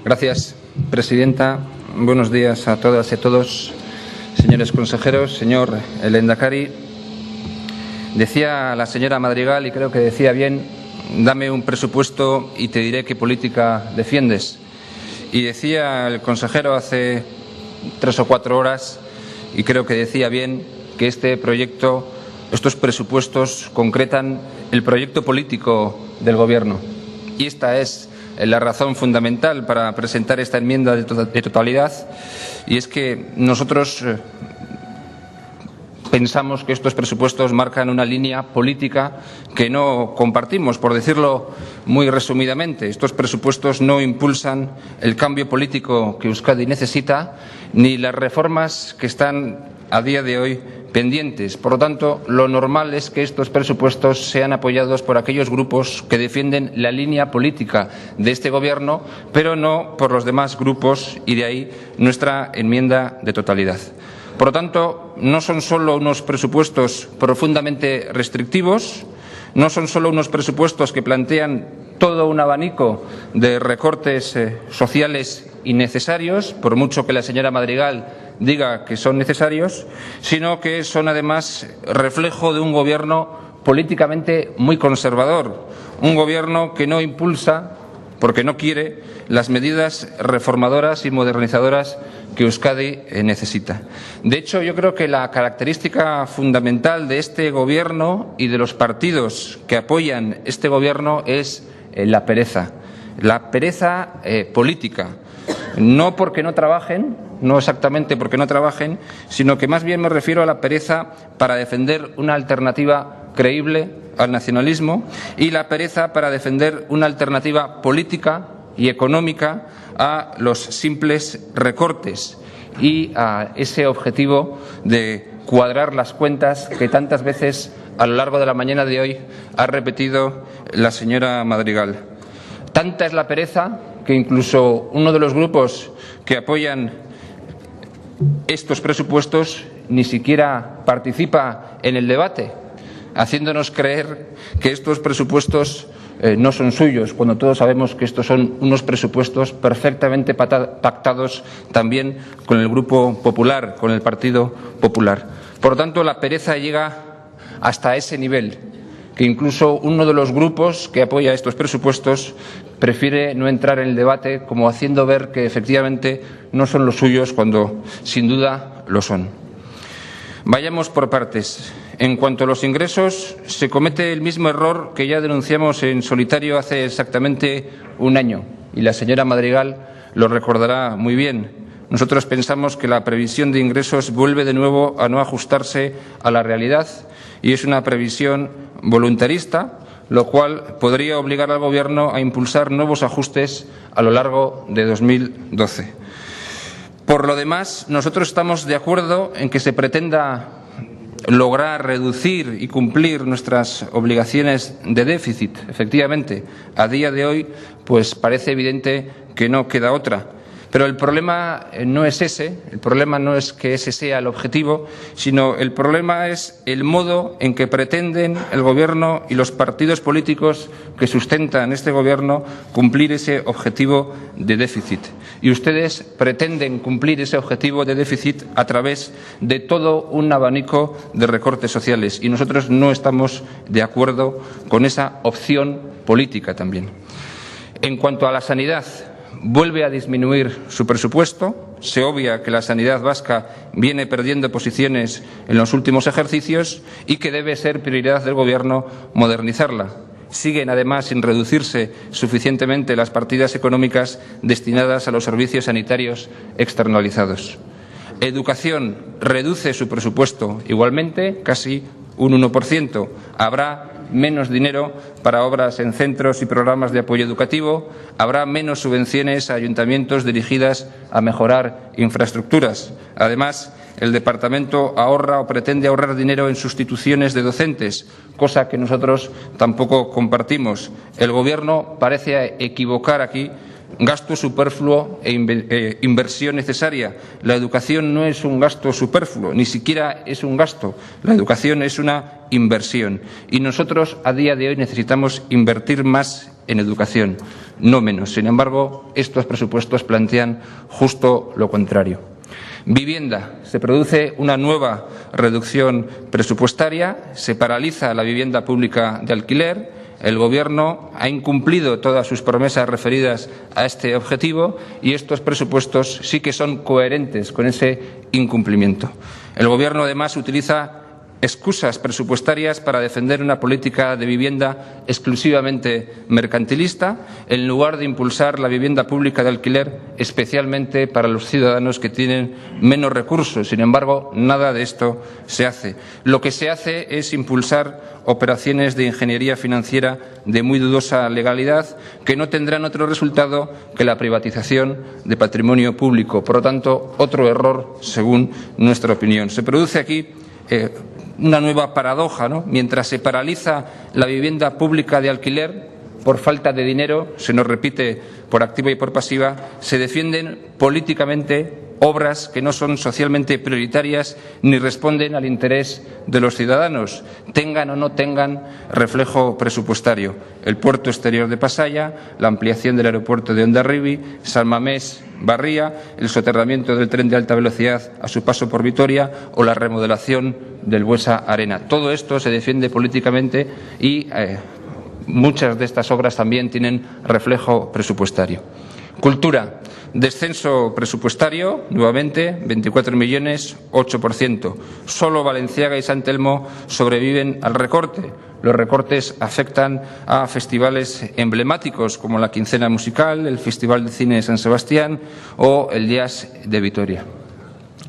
Gracias, presidenta. Buenos días a todas y a todos, señores consejeros, señor Lehendakari. Decía la señora Madrigal, y creo que decía bien, dame un presupuesto y te diré qué política defiendes. Y decía el consejero hace 3 o 4 horas, y creo que decía bien, que estos presupuestos concretan el proyecto político del Gobierno. Y esta es la razón fundamental para presentar esta enmienda de totalidad, y es que nosotros pensamos que estos presupuestos marcan una línea política que no compartimos, por decirlo muy resumidamente. Estos presupuestos no impulsan el cambio político que Euskadi necesita, ni las reformas que están a día de hoy pendientes. Por lo tanto, lo normal es que estos presupuestos sean apoyados por aquellos grupos que defienden la línea política de este Gobierno, pero no por los demás grupos, y de ahí nuestra enmienda de totalidad. Por lo tanto, no son solo unos presupuestos profundamente restrictivos, no son solo unos presupuestos que plantean todo un abanico de recortes sociales innecesarios, por mucho que la señora Madrigal diga que son necesarios, sino que son además reflejo de un Gobierno políticamente muy conservador, un Gobierno que no impulsa, porque no quiere, las medidas reformadoras y modernizadoras que Euskadi necesita. De hecho, yo creo que la característica fundamental de este Gobierno y de los partidos que apoyan este Gobierno es la pereza política. No porque no trabajen, no exactamente porque no trabajen, sino que más bien me refiero a la pereza para defender una alternativa creíble al nacionalismo y la pereza para defender una alternativa política y económica a los simples recortes y a ese objetivo de cuadrar las cuentas que tantas veces a lo largo de la mañana de hoy ha repetido la señora Madrigal. Tanta es la pereza que incluso uno de los grupos que apoyan estos presupuestos ni siquiera participa en el debate, haciéndonos creer que estos presupuestos no son suyos, cuando todos sabemos que estos son unos presupuestos perfectamente pactados también con el Grupo Popular, con el Partido Popular. Por lo tanto, la pereza llega hasta ese nivel, que incluso uno de los grupos que apoya estos presupuestos prefiere no entrar en el debate, como haciendo ver que efectivamente no son los suyos, cuando sin duda lo son. Vayamos por partes. En cuanto a los ingresos, se comete el mismo error que ya denunciamos en solitario hace exactamente un año, y la señora Madrigal lo recordará muy bien. Nosotros pensamos que la previsión de ingresos vuelve de nuevo a no ajustarse a la realidad y es una previsión voluntarista, lo cual podría obligar al Gobierno a impulsar nuevos ajustes a lo largo de 2012. Por lo demás, nosotros estamos de acuerdo en que se pretenda lograr reducir y cumplir nuestras obligaciones de déficit. Efectivamente, a día de hoy, pues parece evidente que no queda otra. Pero el problema no es ese, el problema no es que ese sea el objetivo, sino el problema es el modo en que pretenden el Gobierno y los partidos políticos que sustentan este Gobierno cumplir ese objetivo de déficit. Y ustedes pretenden cumplir ese objetivo de déficit a través de todo un abanico de recortes sociales. Y nosotros no estamos de acuerdo con esa opción política también. En cuanto a la sanidad, vuelve a disminuir su presupuesto. Se obvia que la sanidad vasca viene perdiendo posiciones en los últimos ejercicios y que debe ser prioridad del Gobierno modernizarla. Siguen, además, sin reducirse suficientemente las partidas económicas destinadas a los servicios sanitarios externalizados. Educación reduce su presupuesto igualmente, casi un 1%. Habrá menos dinero para obras en centros y programas de apoyo educativo, habrá menos subvenciones a ayuntamientos dirigidas a mejorar infraestructuras. Además, el Departamento ahorra o pretende ahorrar dinero en sustituciones de docentes, cosa que nosotros tampoco compartimos. El Gobierno parece equivocar aquí gasto superfluo e inversión necesaria. La educación no es un gasto superfluo, ni siquiera es un gasto. La educación es una inversión. Y nosotros, a día de hoy, necesitamos invertir más en educación, no menos. Sin embargo, estos presupuestos plantean justo lo contrario. Vivienda. Se produce una nueva reducción presupuestaria, se paraliza la vivienda pública de alquiler. El Gobierno ha incumplido todas sus promesas referidas a este objetivo y estos presupuestos sí que son coherentes con ese incumplimiento. El Gobierno, además, utiliza excusas presupuestarias para defender una política de vivienda exclusivamente mercantilista, en lugar de impulsar la vivienda pública de alquiler, especialmente para los ciudadanos que tienen menos recursos. Sin embargo, nada de esto se hace. Lo que se hace es impulsar operaciones de ingeniería financiera de muy dudosa legalidad que no tendrán otro resultado que la privatización de patrimonio público. Por lo tanto, otro error, según nuestra opinión. Se produce aquí una nueva paradoja, ¿no? Mientras se paraliza la vivienda pública de alquiler por falta de dinero, se nos repite por activa y por pasiva, se defienden políticamente obras que no son socialmente prioritarias ni responden al interés de los ciudadanos, tengan o no tengan reflejo presupuestario. El puerto exterior de Pasaia, la ampliación del aeropuerto de Hondarribia, San Mamés Barría, el soterramiento del tren de alta velocidad a su paso por Vitoria o la remodelación del Buesa Arena. Todo esto se defiende políticamente y muchas de estas obras también tienen reflejo presupuestario. Cultura. Descenso presupuestario, nuevamente, 24 millones, 8%. Solo Valenciaga y Sant Telmo sobreviven al recorte. Los recortes afectan a festivales emblemáticos como la Quincena Musical, el Festival de Cine de San Sebastián o el Jazz de Vitoria.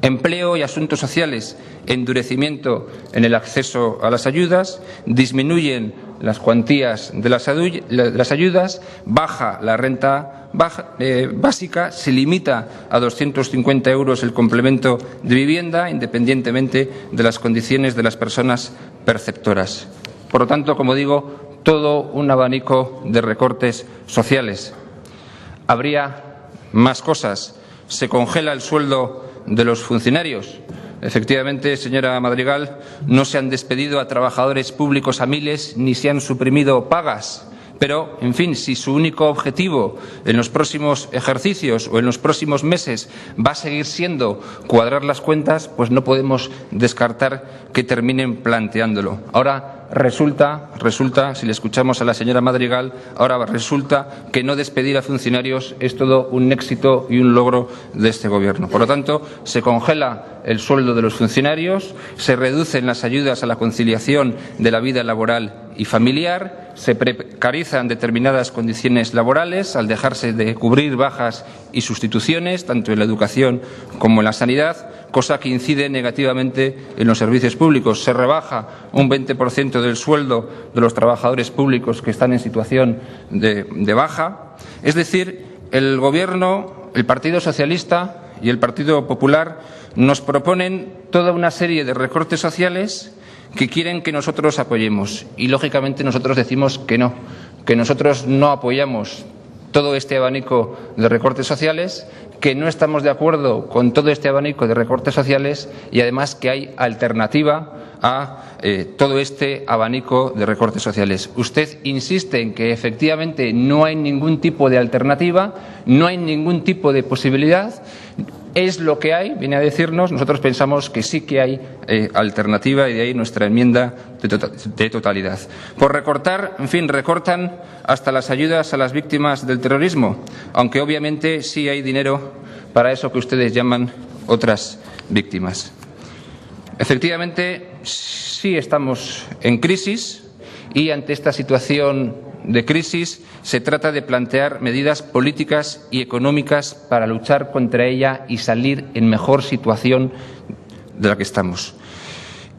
Empleo y asuntos sociales, endurecimiento en el acceso a las ayudas, disminuyen las cuantías de las ayudas, baja la renta básica, se limita a 250 euros el complemento de vivienda, independientemente de las condiciones de las personas perceptoras. Por lo tanto, como digo, todo un abanico de recortes sociales. Habría más cosas. Se congela el sueldo de los funcionarios. Efectivamente, señora Madrigal, no se han despedido a trabajadores públicos a miles ni se han suprimido pagas. Pero, en fin, si su único objetivo en los próximos ejercicios o en los próximos meses va a seguir siendo cuadrar las cuentas, pues no podemos descartar que terminen planteándolo. Ahora resulta, si le escuchamos a la señora Madrigal, ahora resulta que no despedir a funcionarios es todo un éxito y un logro de este Gobierno. Por lo tanto, se congela el sueldo de los funcionarios, se reducen las ayudas a la conciliación de la vida laboral y familiar, se precarizan determinadas condiciones laborales al dejarse de cubrir bajas y sustituciones, tanto en la educación como en la sanidad, cosa que incide negativamente en los servicios públicos. Se rebaja un 20% del sueldo de los trabajadores públicos que están en situación de baja. Es decir, el Gobierno, el Partido Socialista y el Partido Popular nos proponen toda una serie de recortes sociales que quieren que nosotros apoyemos. Y, lógicamente, nosotros decimos que no, que nosotros no apoyamos todo este abanico de recortes sociales, que no estamos de acuerdo con todo este abanico de recortes sociales y, además, que hay alternativa a todo este abanico de recortes sociales. Usted insiste en que, efectivamente, no hay ningún tipo de alternativa, no hay ningún tipo de posibilidad. Es lo que hay, viene a decirnos. Nosotros pensamos que sí que hay alternativa y de ahí nuestra enmienda de totalidad. Por recortar, en fin, recortan hasta las ayudas a las víctimas del terrorismo, aunque obviamente sí hay dinero para eso que ustedes llaman otras víctimas. Efectivamente, sí estamos en crisis y ante esta situación de crisis se trata de plantear medidas políticas y económicas para luchar contra ella y salir en mejor situación de la que estamos.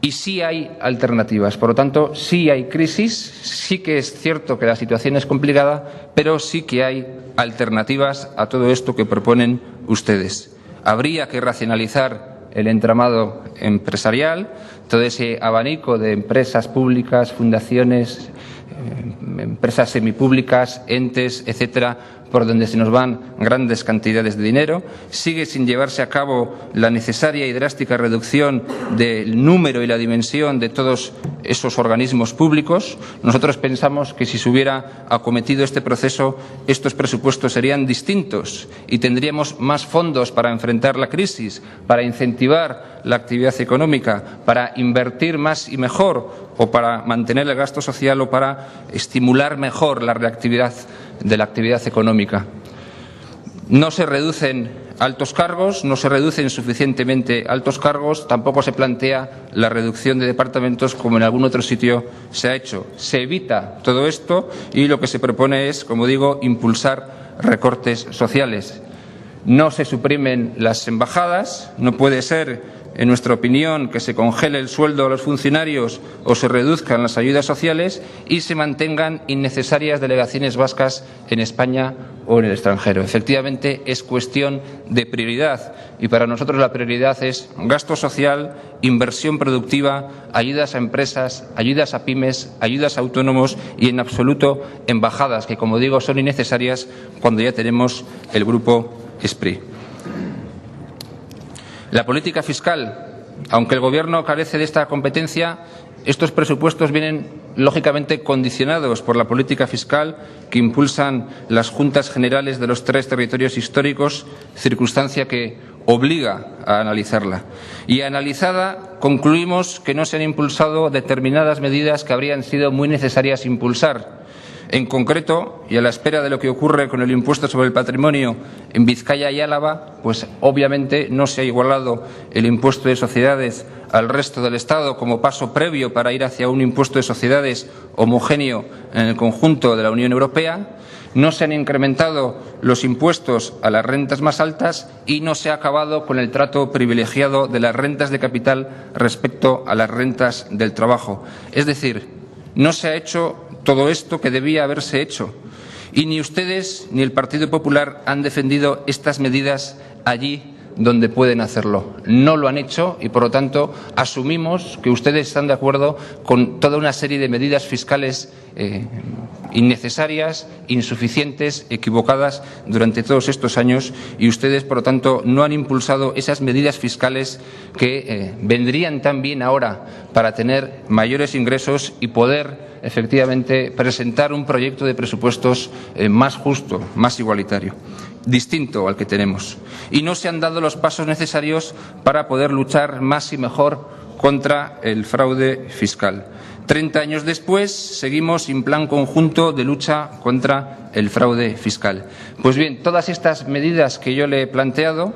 Y sí hay alternativas, por lo tanto, sí hay crisis, sí que es cierto que la situación es complicada, pero sí que hay alternativas a todo esto que proponen ustedes. Habría que racionalizar el entramado empresarial, todo ese abanico de empresas públicas, fundaciones, empresas semipúblicas, entes, etcétera, por donde se nos van grandes cantidades de dinero, sigue sin llevarse a cabo la necesaria y drástica reducción del número y la dimensión de todos esos organismos públicos. Nosotros pensamos que si se hubiera acometido este proceso, estos presupuestos serían distintos y tendríamos más fondos para enfrentar la crisis, para incentivar la actividad económica, para invertir más y mejor, o para mantener el gasto social, o para estimular mejor la reactividad de la actividad económica. No se reducen altos cargos, no se reducen suficientemente altos cargos, tampoco se plantea la reducción de departamentos como en algún otro sitio se ha hecho. Se evita todo esto y lo que se propone es, como digo, impulsar recortes sociales. No se suprimen las embajadas, no puede ser, en nuestra opinión, que se congele el sueldo a los funcionarios o se reduzcan las ayudas sociales y se mantengan innecesarias delegaciones vascas en España o en el extranjero. Efectivamente, es cuestión de prioridad y para nosotros la prioridad es gasto social, inversión productiva, ayudas a empresas, ayudas a pymes, ayudas a autónomos y, en absoluto, embajadas, que, como digo, son innecesarias cuando ya tenemos el grupo SPRI. La política fiscal, aunque el Gobierno carece de esta competencia, estos presupuestos vienen lógicamente condicionados por la política fiscal que impulsan las Juntas Generales de los 3 territorios históricos, circunstancia que obliga a analizarla. Y analizada, concluimos que no se han impulsado determinadas medidas que habrían sido muy necesarias impulsar. En concreto, y a la espera de lo que ocurre con el impuesto sobre el patrimonio en Vizcaya y Álava, pues obviamente no se ha igualado el impuesto de sociedades al resto del Estado como paso previo para ir hacia un impuesto de sociedades homogéneo en el conjunto de la Unión Europea. No se han incrementado los impuestos a las rentas más altas y no se ha acabado con el trato privilegiado de las rentas de capital respecto a las rentas del trabajo. Es decir, no se ha hecho todo esto que debía haberse hecho y ni ustedes ni el Partido Popular han defendido estas medidas allí donde pueden hacerlo. No lo han hecho y, por lo tanto, asumimos que ustedes están de acuerdo con toda una serie de medidas fiscales innecesarias, insuficientes, equivocadas durante todos estos años y ustedes, por lo tanto, no han impulsado esas medidas fiscales que vendrían tan bien ahora para tener mayores ingresos y poder efectivamente presentar un proyecto de presupuestos más justo, más igualitario, distinto al que tenemos. Y no se han dado los pasos necesarios para poder luchar más y mejor contra el fraude fiscal. 30 años después, seguimos sin plan conjunto de lucha contra el fraude fiscal. Pues bien, todas estas medidas que yo le he planteado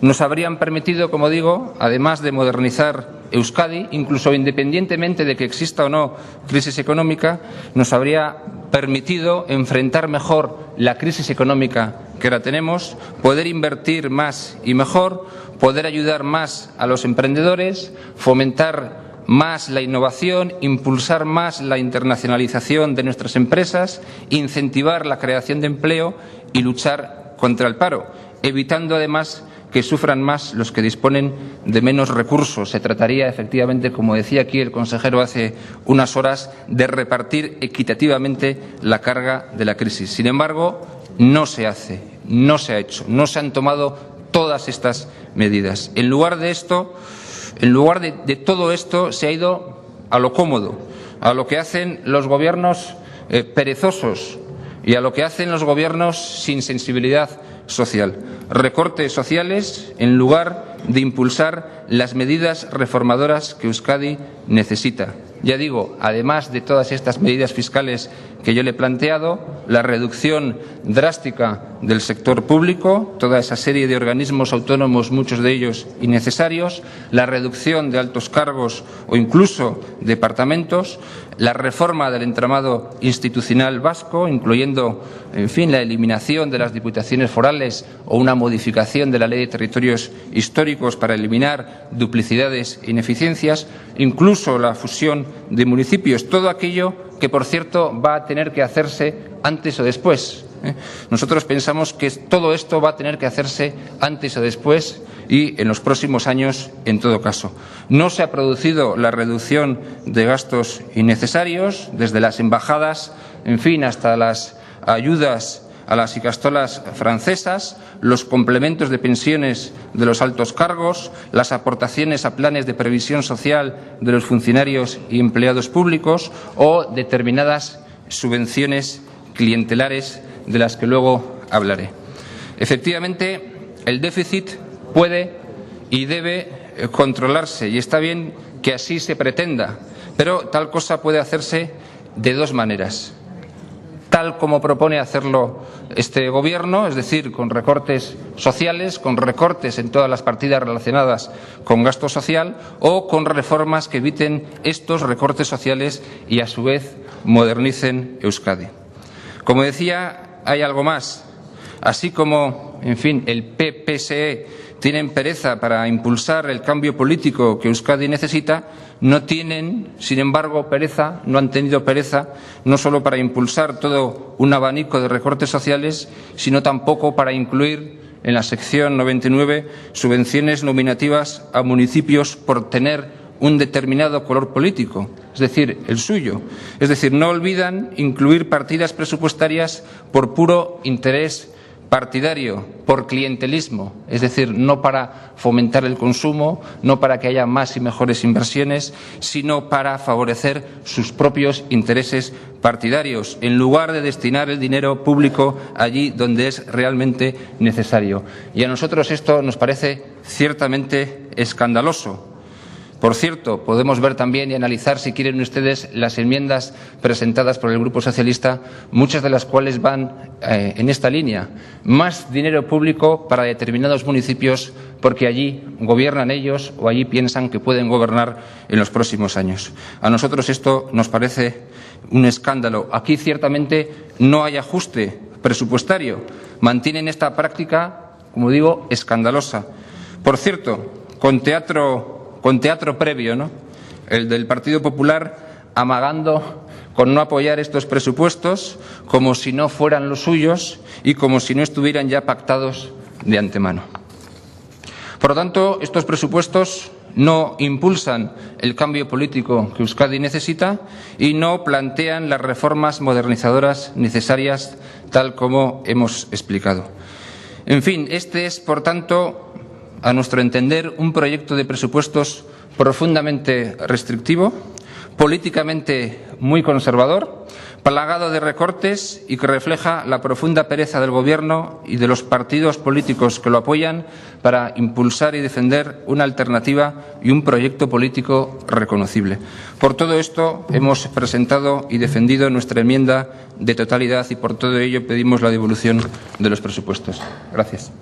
nos habrían permitido, como digo, además de modernizar Euskadi, incluso independientemente de que exista o no crisis económica, nos habría permitido enfrentar mejor la crisis económica que ahora tenemos, poder invertir más y mejor, poder ayudar más a los emprendedores, fomentar más la innovación, impulsar más la internacionalización de nuestras empresas, incentivar la creación de empleo y luchar contra el paro, evitando además que sufran más los que disponen de menos recursos. Se trataría, efectivamente, como decía aquí el consejero hace unas horas, de repartir equitativamente la carga de la crisis. Sin embargo, no se hace, no se ha hecho, no se han tomado todas estas medidas. En lugar de esto, en lugar de todo esto, se ha ido a lo cómodo, a lo que hacen los gobiernos perezosos y a lo que hacen los gobiernos sin sensibilidad social. Recortes sociales en lugar de impulsar las medidas reformadoras que Euskadi necesita. Ya digo, además de todas estas medidas fiscales que yo le he planteado, la reducción drástica del sector público, toda esa serie de organismos autónomos, muchos de ellos innecesarios, la reducción de altos cargos o incluso departamentos, la reforma del entramado institucional vasco, incluyendo, en fin, la eliminación de las diputaciones forales o una modificación de la Ley de Territorios Históricos para eliminar duplicidades e ineficiencias, incluso la fusión de municipios, todo aquello que, por cierto, va a tener que hacerse antes o después. Nosotros pensamos que todo esto va a tener que hacerse antes o después y en los próximos años, en todo caso. No se ha producido la reducción de gastos innecesarios, desde las embajadas, en fin, hasta las ayudas a las ikastolas francesas, los complementos de pensiones de los altos cargos, las aportaciones a planes de previsión social de los funcionarios y empleados públicos o determinadas subvenciones clientelares de las que luego hablaré. Efectivamente, el déficit puede y debe controlarse y está bien que así se pretenda, pero tal cosa puede hacerse de dos maneras. Tal como propone hacerlo este Gobierno, es decir, con recortes sociales, con recortes en todas las partidas relacionadas con gasto social o con reformas que eviten estos recortes sociales y, a su vez, modernicen Euskadi. Como decía, hay algo más. Así como, en fin, el PP-PSE tienen pereza para impulsar el cambio político que Euskadi necesita, no tienen, sin embargo, pereza, no han tenido pereza, no solo para impulsar todo un abanico de recortes sociales, sino tampoco para incluir en la sección 99 subvenciones nominativas a municipios por tener un determinado color político, es decir, el suyo. Es decir, no olvidan incluir partidas presupuestarias por puro interés partidario, por clientelismo, es decir, no para fomentar el consumo, no para que haya más y mejores inversiones, sino para favorecer sus propios intereses partidarios, en lugar de destinar el dinero público allí donde es realmente necesario. Y a nosotros esto nos parece ciertamente escandaloso. Por cierto, podemos ver también y analizar, si quieren ustedes, las enmiendas presentadas por el Grupo Socialista, muchas de las cuales van en esta línea. Más dinero público para determinados municipios porque allí gobiernan ellos o allí piensan que pueden gobernar en los próximos años. A nosotros esto nos parece un escándalo. Aquí ciertamente no hay ajuste presupuestario. Mantienen esta práctica, como digo, escandalosa. Por cierto, con teatro previo, ¿no? El del Partido Popular amagando con no apoyar estos presupuestos como si no fueran los suyos y como si no estuvieran ya pactados de antemano. Por lo tanto, estos presupuestos no impulsan el cambio político que Euskadi necesita y no plantean las reformas modernizadoras necesarias, tal como hemos explicado. En fin, este es, por tanto, a nuestro entender, un proyecto de presupuestos profundamente restrictivo, políticamente muy conservador, plagado de recortes y que refleja la profunda pereza del Gobierno y de los partidos políticos que lo apoyan para impulsar y defender una alternativa y un proyecto político reconocible. Por todo esto hemos presentado y defendido nuestra enmienda de totalidad y por todo ello pedimos la devolución de los presupuestos. Gracias.